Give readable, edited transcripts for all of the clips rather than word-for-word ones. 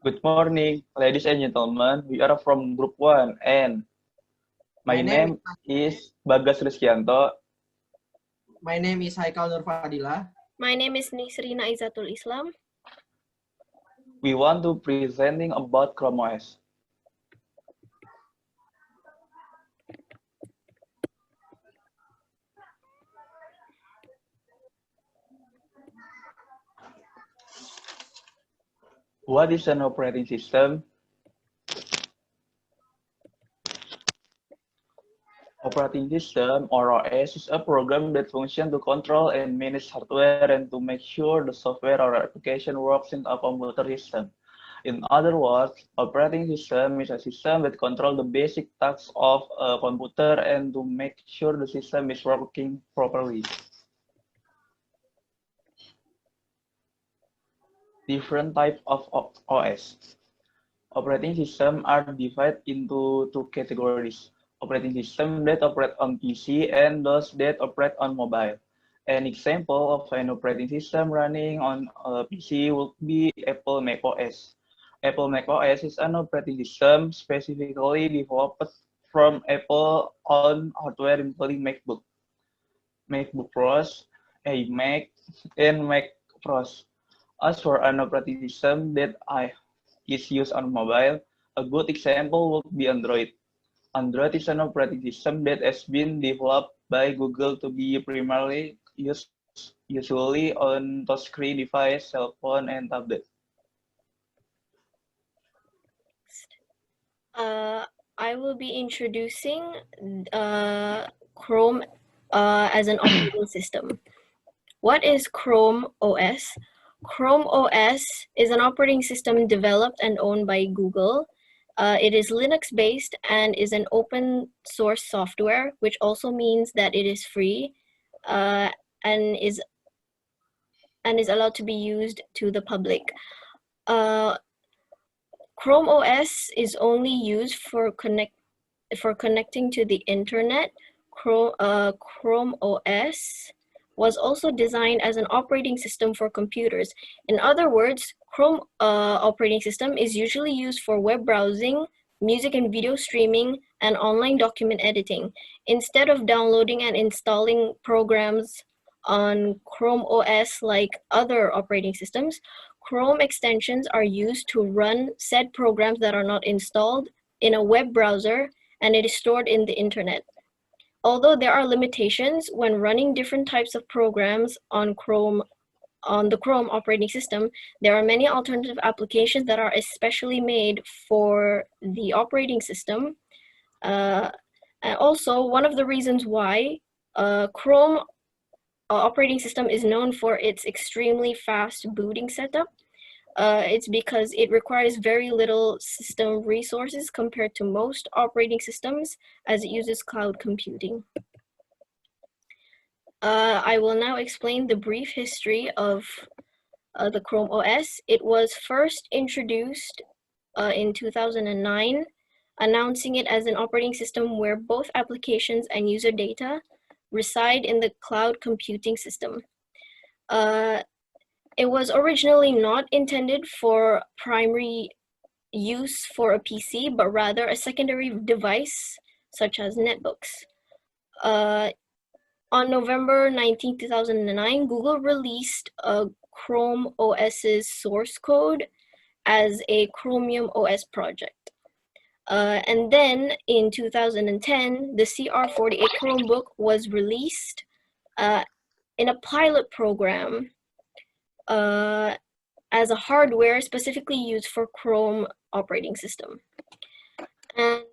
Good morning, ladies and gentlemen. We are from Group 1 and my My name name is Bagas Rizkyanto. my name is Haikal Nurfadila. My name is Nisrina Izatul Islam. We want to presenting about Chrome OS. What is an operating system? Operating system, or OS, is a program that functions to control and manage hardware and to make sure the software or application works in a computer system. In other words, operating system is a system that controls the basic tasks of a computer and to make sure the system is working properly. Different types of OS. Operating systems are divided into two categories. Operating systems that operate on PC and those that operate on mobile. An example of an operating system running on a PC would be Apple macOS. Apple macOS is an operating system specifically developed from Apple on hardware including MacBook, MacBook Pros, iMac, and Mac Pros. As for an operating system that is used on mobile, a good example would be Android. Android is an operating system that has been developed by Google to be primarily used usually on touchscreen device, cell phone, and tablet. I will be introducing Chrome as an operating system. What is Chrome OS? Chrome OS is an operating system developed and owned by Google. It is Linux-based and is an open source software, which also means that it is free and is allowed to be used to the public. Chrome OS is only used for connecting to the internet. Chrome OS was also designed as an operating system for computers. In other words, Chrome operating system is usually used for web browsing, music and video streaming, and online document editing. Instead of downloading and installing programs on Chrome OS like other operating systems, Chrome extensions are used to run said programs that are not installed in a web browser, and it is stored in the internet. Although there are limitations when running different types of programs on the Chrome operating system, there are many alternative applications that are especially made for the operating system. And also, one of the reasons why Chrome operating system is known for its extremely fast booting setup. It's because it requires very little system resources compared to most operating systems, as it uses cloud computing. I will now explain the brief history of the Chrome OS. It was first introduced in 2009, announcing it as an operating system where both applications and user data reside in the cloud computing system. It was originally not intended for primary use for a PC, but rather a secondary device, such as netbooks. On November 19, 2009, Google released Chrome OS's source code as a Chromium OS project. And then in 2010, the CR48 Chromebook was released in a pilot program as a hardware specifically used for Chrome operating system. And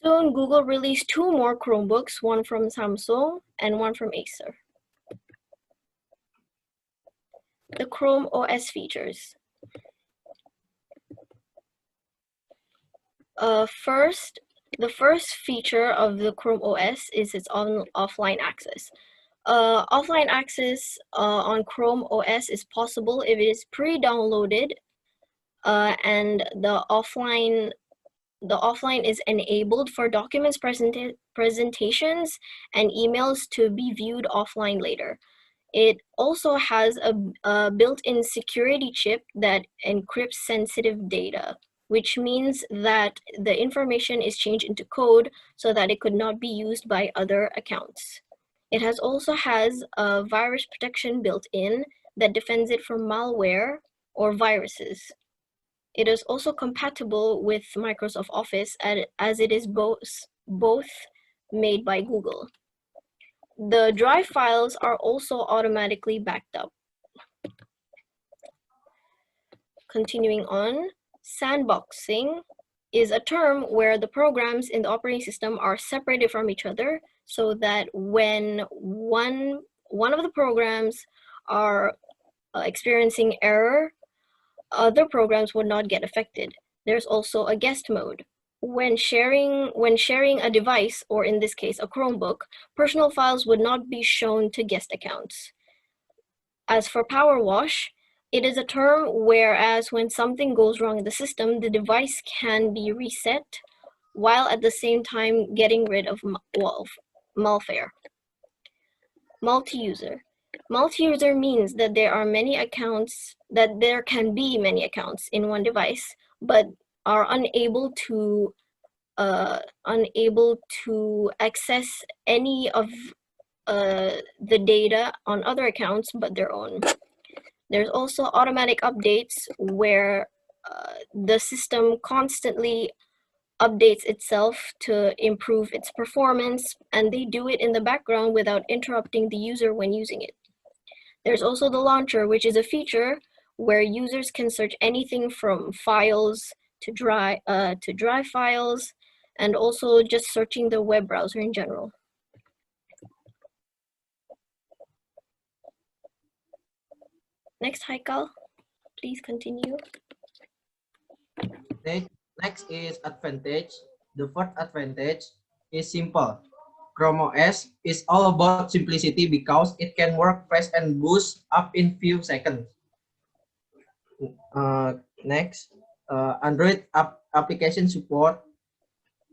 soon, Google released 2 more Chromebooks, one from Samsung and one from Acer. The Chrome OS features. The first feature of the Chrome OS is its offline access. Offline access on Chrome OS is possible if it is pre-downloaded and the offline is enabled for documents, presentations, and emails to be viewed offline later. It also has a built-in security chip that encrypts sensitive data, which means that the information is changed into code so that it could not be used by other accounts. It also has a virus protection built in that defends it from malware or viruses. It is also compatible with Microsoft Office as it is both made by Google. The drive files are also automatically backed up. Continuing on, sandboxing is a term where the programs in the operating system are separated from each other so that when one of the programs are experiencing error, other programs would not get affected. There's also a guest mode. When sharing a device, or in this case, a Chromebook, personal files would not be shown to guest accounts. As for power wash, it is a term whereas when something goes wrong in the system, the device can be reset while at the same time getting rid of malware. Multi-user. Multi-user means that there can be many accounts in one device, but are unable to access any of the data on other accounts but their own. There's also automatic updates where the system constantly updates itself to improve its performance, and they do it in the background without interrupting the user when using it. There's also the launcher, which is a feature where users can search anything from files to drive files, and also just searching the web browser in general. Next, Haikal, please continue. Next is advantage. The first advantage is simple. Chrome OS is all about simplicity because it can work fast and boost up in few seconds. Next, Android application support.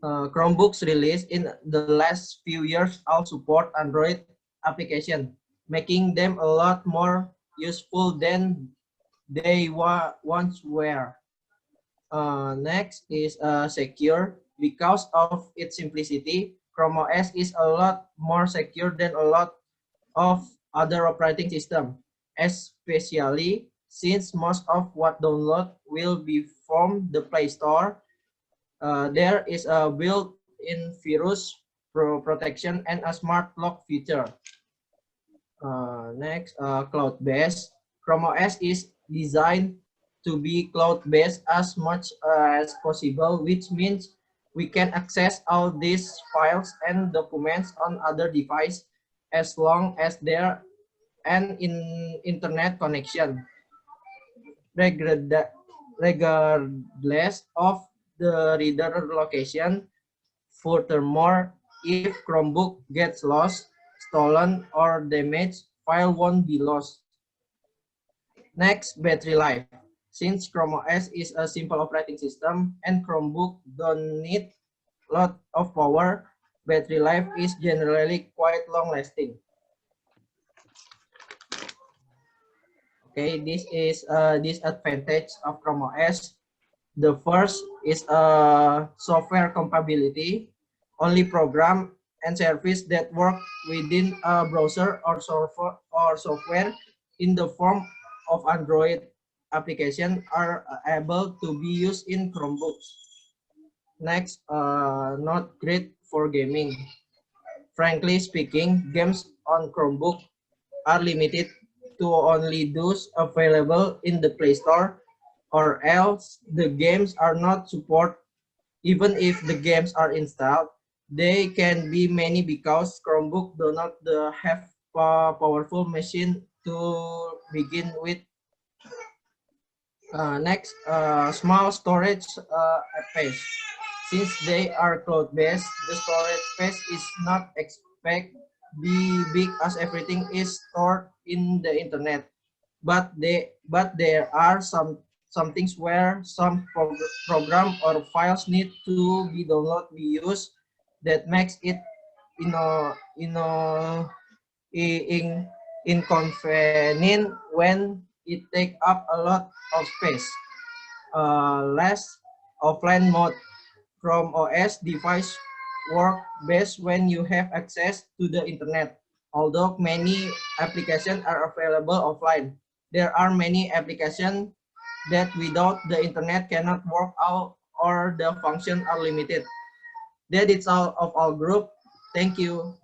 Chromebooks released in the last few years all support Android application, making them a lot more useful than they once were. Next is secure. Because of its simplicity, Chrome OS is a lot more secure than a lot of other operating systems, especially since most of what download will be from the Play Store. There is a built-in virus protection and a smart lock feature. Next, cloud-based. Chrome OS is designed to be cloud-based as much as possible, which means we can access all these files and documents on other devices as long as there an internet connection, regardless of the reader location. Furthermore, if Chromebook gets lost, stolen, or damaged, file won't be lost. Next, battery life. Since Chrome OS is a simple operating system and Chromebook don't need a lot of power, battery life is generally quite long-lasting. Okay, this is a disadvantage of Chrome OS. The first is software compatibility. Only program and service that work within a browser or software in the form of Android application are able to be used in Chromebooks. Next, not great for gaming. Frankly speaking, games on Chromebook are limited to only those available in the Play Store, or else the games are not supported. Even if the games are installed, they can be many because Chromebook do not have a powerful machine to begin with. Next, small storage space. Since they are cloud-based, the storage space is not expected be big as everything is stored in the internet. But there are some things where some program or files need to be downloaded, be used, that makes it inconvenient when it take up a lot of space. Less offline mode. Chrome OS device work best when you have access to the internet. Although many applications are available offline, there are many applications that without the internet cannot work out or the functions are limited. That is all of our group. Thank you.